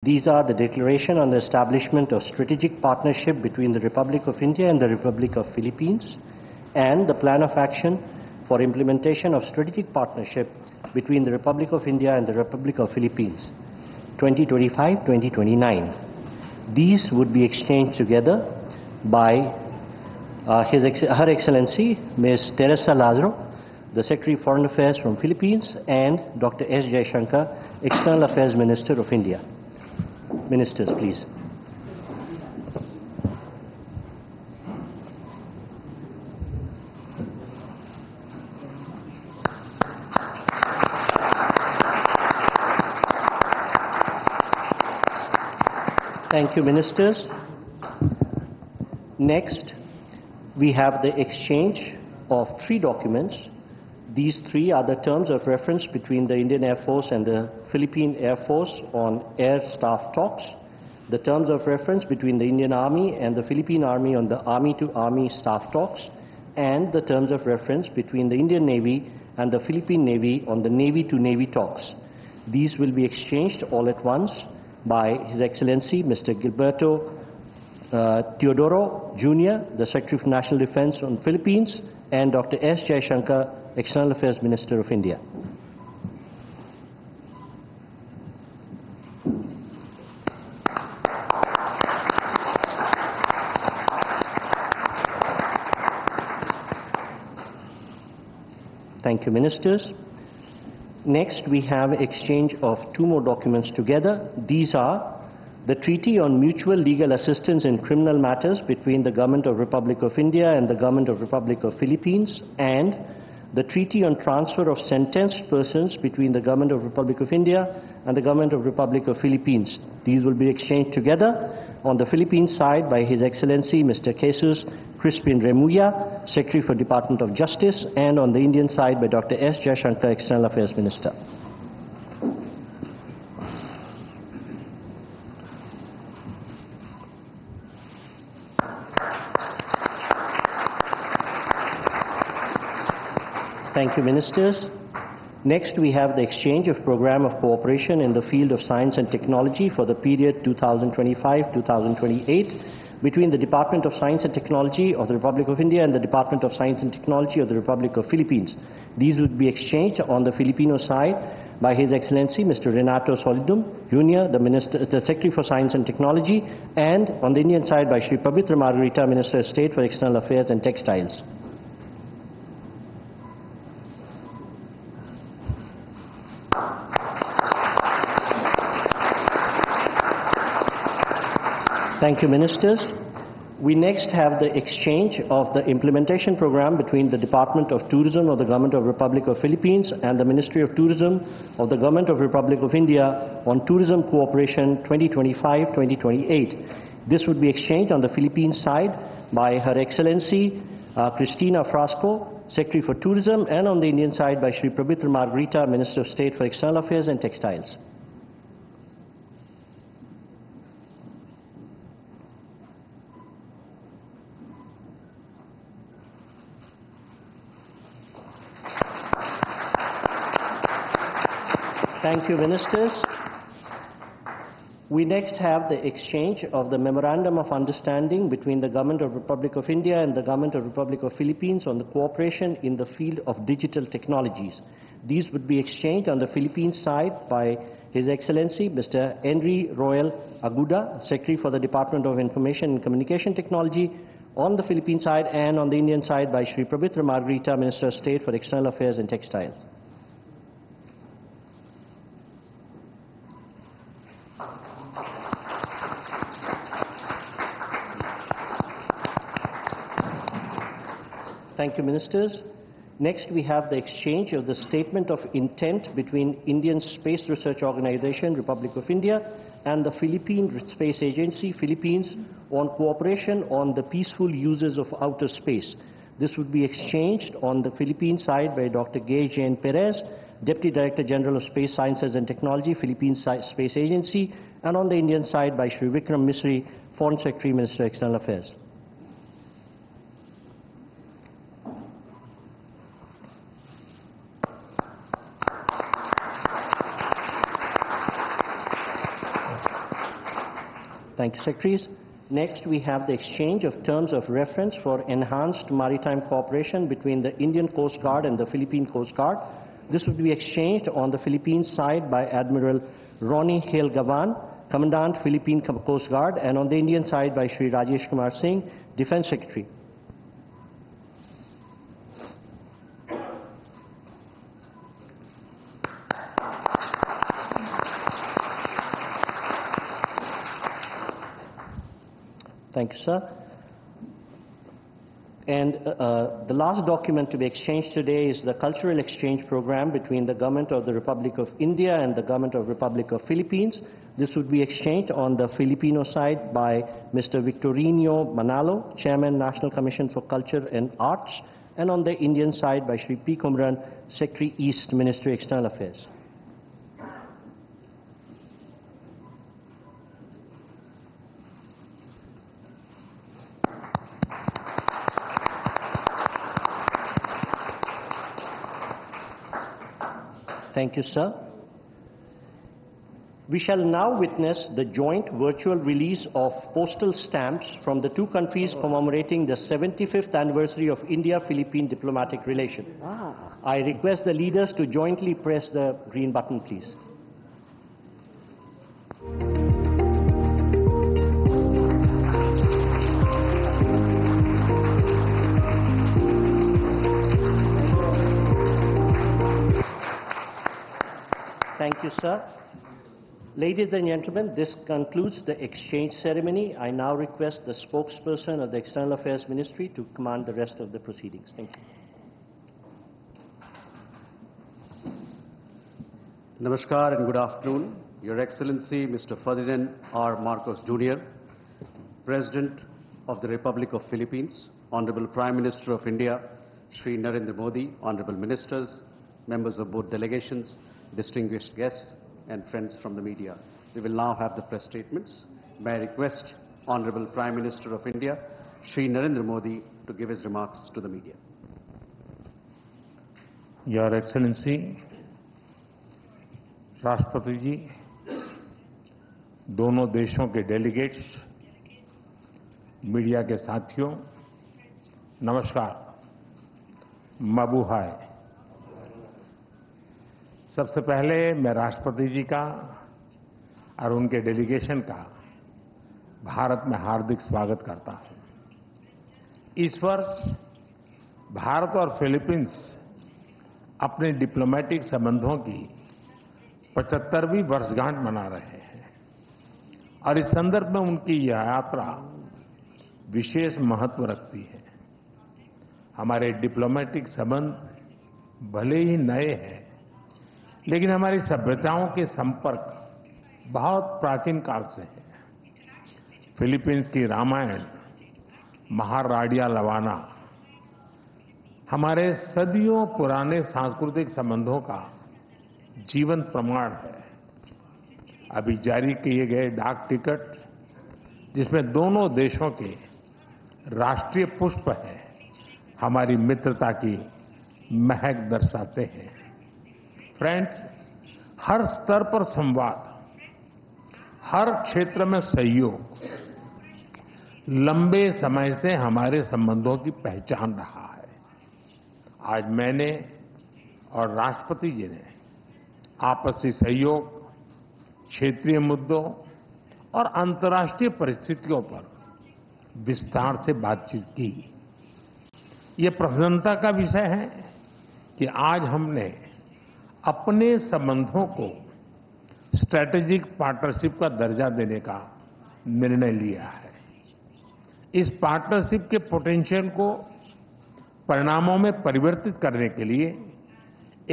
These are the Declaration on the Establishment of Strategic Partnership between the Republic of India and the Republic of Philippines, and the Plan of Action for Implementation of Strategic Partnership between the Republic of India and the Republic of Philippines, 2025-2029. These would be exchanged together by Her Excellency Ms. Teresa Lazaro, the Secretary of Foreign Affairs from Philippines, and Dr. S. Jaishankar, External Affairs Minister of India. Ministers, please. Thank you, Ministers. Next, we have the exchange of 3 documents. These 3 are the terms of reference between the Indian Air Force and the Philippine Air Force on air staff talks, the terms of reference between the Indian Army and the Philippine Army on the Army-to-Army staff talks, and the terms of reference between the Indian Navy and the Philippine Navy on the Navy-to-Navy talks. These will be exchanged all at once by His Excellency Mr. Gilberto Teodoro Jr., the Secretary for National Defense on the Philippines, and Dr. S. Jaishankar, External Affairs Minister of India. Thank you, Ministers. Next, we have exchange of 2 more documents together. These are the Treaty on Mutual Legal Assistance in Criminal Matters between the Government of Republic of India and the Government of Republic of Philippines, and the Treaty on Transfer of Sentenced Persons between the Government of Republic of India and the Government of Republic of Philippines. These will be exchanged together on the Philippine side by His Excellency Mr. Jesus Crispin Remulla, Secretary for Department of Justice, and on the Indian side by Dr. S. Jaishankar, External Affairs Minister. Thank you, Ministers. Next, we have the exchange of program of cooperation in the field of science and technology for the period 2025-2028 between the Department of Science and Technology of the Republic of India and the Department of Science and Technology of the Republic of Philippines. These would be exchanged on the Filipino side by His Excellency Mr. Renato Solidum Jr., the Secretary for Science and Technology, and on the Indian side by Shri Pabitra Margarita, Minister of State for External Affairs and Textiles. Thank you, Ministers. We next have the exchange of the implementation program between the Department of Tourism of the Government of Republic of Philippines and the Ministry of Tourism of the Government of Republic of India on tourism cooperation 2025-2028. This would be exchanged on the Philippine side by Her Excellency Cristina Frasco, Secretary for Tourism, and on the Indian side by Shri Pabitra Margarita, Minister of State for External Affairs and Textiles. Thank you, Ministers. We next have the exchange of the Memorandum of Understanding between the Government of Republic of India and the Government of Republic of Philippines on the cooperation in the field of digital technologies. These would be exchanged on the Philippines side by His Excellency Mr. Henry Royal Aguda, Secretary for the Department of Information and Communication Technology on the Philippine side, and on the Indian side by Shri Pabitra Margarita, Minister of State for External Affairs and Textiles. Thank you, Ministers. Next, we have the exchange of the Statement of Intent between Indian Space Research Organization, Republic of India, and the Philippine Space Agency, Philippines, on cooperation on the peaceful uses of outer space. This would be exchanged on the Philippine side by Dr. Gay Jane Perez, Deputy Director General of Space Sciences and Technology, Philippine Space Agency, and on the Indian side by Shri Vikram Misri, Foreign Secretary, Minister of External Affairs. Thank you, Secretaries. Next, we have the exchange of terms of reference for enhanced maritime cooperation between the Indian Coast Guard and the Philippine Coast Guard. This would be exchanged on the Philippine side by Admiral Ronnie Hale Gavan, Commandant Philippine Coast Guard, and on the Indian side by Shri Rajesh Kumar Singh, Defense Secretary. Thank you, sir. And the last document to be exchanged today is the cultural exchange program between the Government of the Republic of India and the Government of the Republic of Philippines. This would be exchanged on the Filipino side by Mr. Victorino Manalo, Chairman, National Commission for Culture and Arts, and on the Indian side by Shri P. Kumran, Secretary East, Ministry of External Affairs. Thank you, sir. We shall now witness the joint virtual release of postal stamps from the two countries commemorating the 75th anniversary of India-Philippine diplomatic relation. I request the leaders to jointly press the green button, please. Thank you, sir. Ladies and gentlemen, this concludes the exchange ceremony. I now request the spokesperson of the External Affairs Ministry to command the rest of the proceedings. Thank you. Namaskar and good afternoon. Your Excellency, Mr. Ferdinand R. Marcos Jr., President of the Republic of Philippines, Honorable Prime Minister of India, Shri Narendra Modi, Honorable Ministers, members of both delegations, distinguished guests and friends from the media. We will now have the press statements. May I request Honorable Prime Minister of India, Shri Narendra Modi, to give his remarks to the media. Your Excellency, राष्ट्रपति जी, दोनों देशों के delegates, media के साथियों, नमस्कार, मबूहाय। सबसे पहले मैं राष्ट्रपति जी का और उनके डेलीगेशन का भारत में हार्दिक स्वागत करता हूं। इस वर्ष भारत और फिलीपींस अपने डिप्लोमेटिक संबंधों की 75वीं वर्षगांठ मना रहे हैं और इस संदर्भ में उनकी यह यात्रा विशेष महत्व रखती है। हमारे डिप्लोमेटिक संबंध भले ही नए हैं, लेकिन हमारी सभ्यताओं के संपर्क बहुत प्राचीन काल से है। फिलीपींस की रामायण, महाराडिया लवाना हमारे सदियों पुराने सांस्कृतिक संबंधों का जीवंत प्रमाण है। अभी जारी किए गए डाक टिकट, जिसमें दोनों देशों के राष्ट्रीय पुष्प हैं, हमारी मित्रता की महक दर्शाते हैं। फ्रेंड्स, हर स्तर पर संवाद, हर क्षेत्र में सहयोग लंबे समय से हमारे संबंधों की पहचान रहा है। आज मैंने और राष्ट्रपति जी ने आपसी सहयोग, क्षेत्रीय मुद्दों और अंतर्राष्ट्रीय परिस्थितियों पर विस्तार से बातचीत की। ये प्रसन्नता का विषय है कि आज हमने अपने संबंधों को स्ट्रैटेजिक पार्टनरशिप का दर्जा देने का निर्णय लिया है। इस पार्टनरशिप के पोटेंशियल को परिणामों में परिवर्तित करने के लिए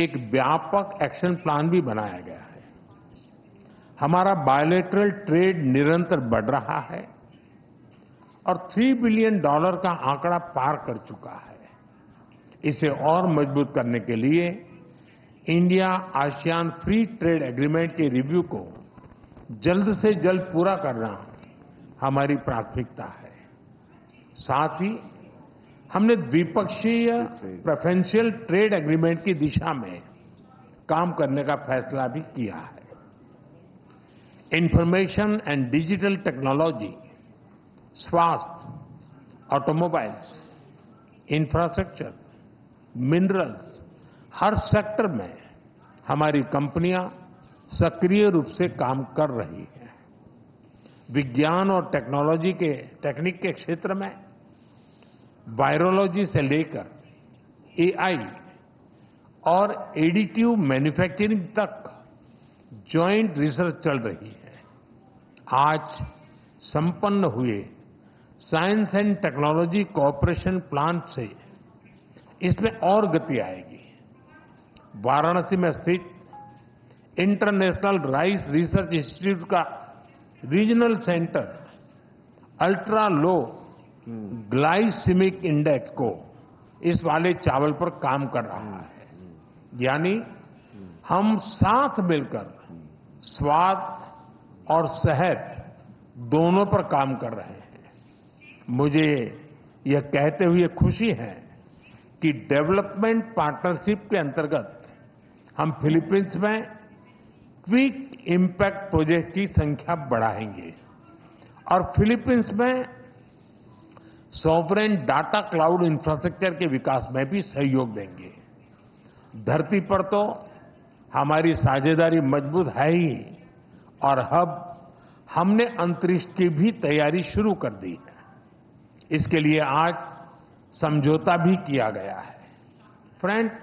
एक व्यापक एक्शन प्लान भी बनाया गया है। हमारा बायलैटरल ट्रेड निरंतर बढ़ रहा है और $3 बिलियन का आंकड़ा पार कर चुका है। इसे और मजबूत करने के लिए India ASEAN free trade agreement के रिव्यू को जल्द से जल्द पूरा करना हमारी प्राथमिकता है। साथ ही हमने द्विपक्षीय प्रेफरेंशियल ट्रेड एग्रीमेंट की दिशा में काम करने का फैसला भी किया है। इंफॉर्मेशन एंड डिजिटल टेक्नोलॉजी, स्वास्थ्य, ऑटोमोबाइल्स, इंफ्रास्ट्रक्चर, मिनरल्स, हर सेक्टर में हमारी कंपनियां सक्रिय रूप से काम कर रही हैं। विज्ञान और टेक्निक के क्षेत्र में वायरोलॉजी से लेकर एआई और एडिटिव मैन्युफैक्चरिंग तक जॉइंट रिसर्च चल रही है। आज संपन्न हुए science and technology cooperation plan से इसमें और गति आएगी। वाराणसी में स्थित इंटरनेशनल राइस रिसर्च इंस्टीट्यूट का regional centre ultra low glycemic index को इस वाले चावल पर काम कर रहा है। यानी हम साथ मिलकर स्वाद और सेहत दोनों पर काम कर रहे हैं। मुझे यह कहते हुए खुशी है कि डेवलपमेंट पार्टनरशिप के अंतर्गत हम फिलीपींस में क्विक इम्पैक्ट प्रोजेक्ट की संख्या बढ़ाएंगे और फिलीपींस में सॉवरेन डाटा क्लाउड इंफ्रास्ट्रक्चर के विकास में भी सहयोग देंगे। धरती पर तो हमारी साझेदारी मजबूत है ही और अब हमने अंतरिक्ष की भी तैयारी शुरू कर दी है। इसके लिए आज समझौता भी किया गया है। फ्रेंड्स,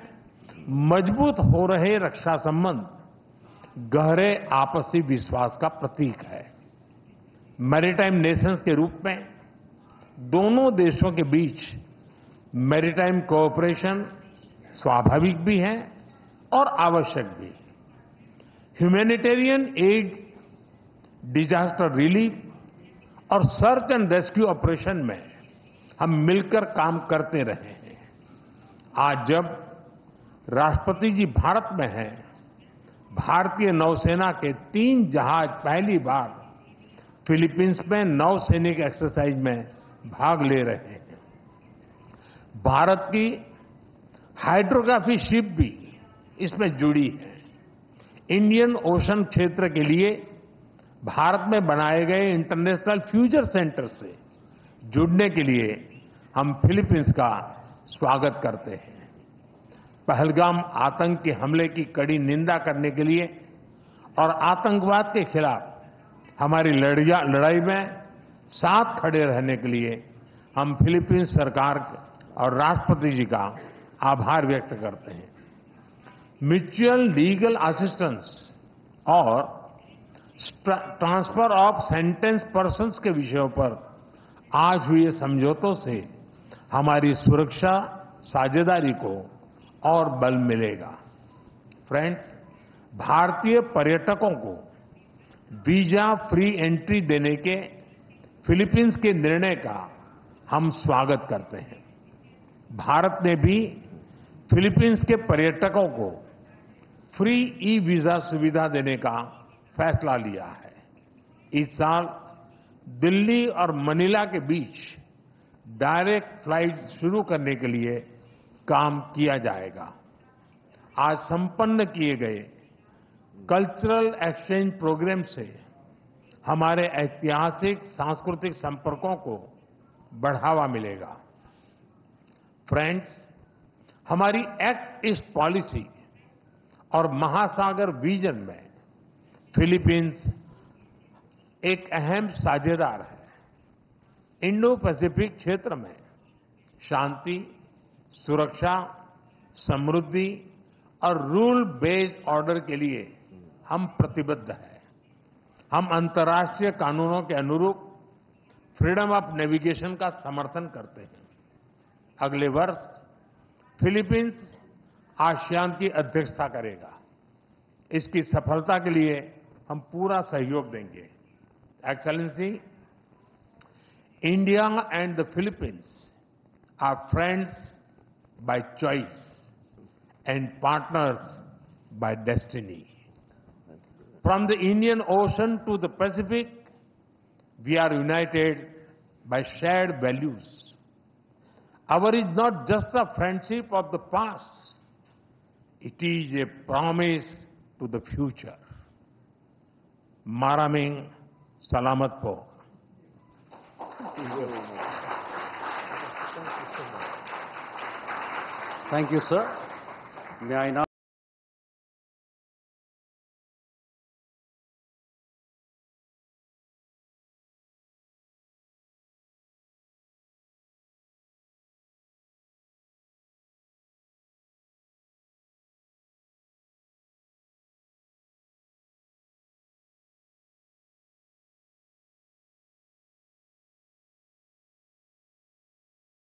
मजबूत हो रहे रक्षा संबंध गहरे आपसी विश्वास का प्रतीक है। मैरीटाइम नेशंस के रूप में दोनों देशों के बीच मैरीटाइम कोऑपरेशन स्वाभाविक भी है और आवश्यक भी। ह्यूमैनिटेरियन एड, डिजास्टर रिलीफ और सर्च एंड रेस्क्यू ऑपरेशन में हम मिलकर काम करते रहे हैं। आज जब राष्ट्रपति जी भारत में हैं, भारतीय नौसेना के 3 जहाज पहली बार फिलीपींस में नौसैनिक एक्सरसाइज में भाग ले रहे हैं। भारत की हाइड्रोग्राफी शिप भी इसमें जुड़ी है। इंडियन ओशन क्षेत्र के लिए भारत में बनाए गए इंटरनेशनल फ्यूचर सेंटर से जुड़ने के लिए हम फिलीपींस का स्वागत करते हैं। पहलगाम आतंकी हमले की कड़ी निंदा करने के लिए और आतंकवाद के खिलाफ हमारी लड़ाई में साथ खड़े रहने के लिए हम फिलीपींस सरकार और राष्ट्रपति जी का आभार व्यक्त करते हैं। म्यूचुअल लीगल असिस्टेंस और ट्रांसफर ऑफ सेंटेंस पर्सन्स के विषयों पर आज हुए समझौतों से हमारी सुरक्षा साझेदारी को और बल मिलेगा। फ्रेंड्स, भारतीय पर्यटकों को वीजा फ्री एंट्री देने के फिलीपींस के निर्णय का हम स्वागत करते हैं। भारत ने भी फिलीपींस के पर्यटकों को फ्री ई वीजा सुविधा देने का फैसला लिया है। इस साल दिल्ली और मनीला के बीच डायरेक्ट फ्लाइट्स शुरू करने के लिए काम किया जाएगा। आज संपन्न किए गए कल्चरल एक्सचेंज प्रोग्राम से हमारे ऐतिहासिक सांस्कृतिक संपर्कों को बढ़ावा मिलेगा। फ्रेंड्स, हमारी एक्ट ईस्ट पॉलिसी और महासागर विजन में फिलीपींस एक अहम साझेदार है। इंडो पैसिफिक क्षेत्र में शांति, सुरक्षा, समृद्धि और रूल बेस्ड ऑर्डर के लिए हम प्रतिबद्ध हैं। हम अंतर्राष्ट्रीय कानूनों के अनुरूप फ्रीडम ऑफ नेविगेशन का समर्थन करते हैं। अगले वर्ष फिलीपींस आसियान की अध्यक्षता करेगा। इसकी सफलता के लिए हम पूरा सहयोग देंगे। Excellency, India and the Philippines are friends by choice and partners by destiny. From the Indian Ocean to the Pacific, we are united by shared values. Our is not just a friendship of the past, it is a promise to the future. Maraming salamat po. Thank you, sir. May I now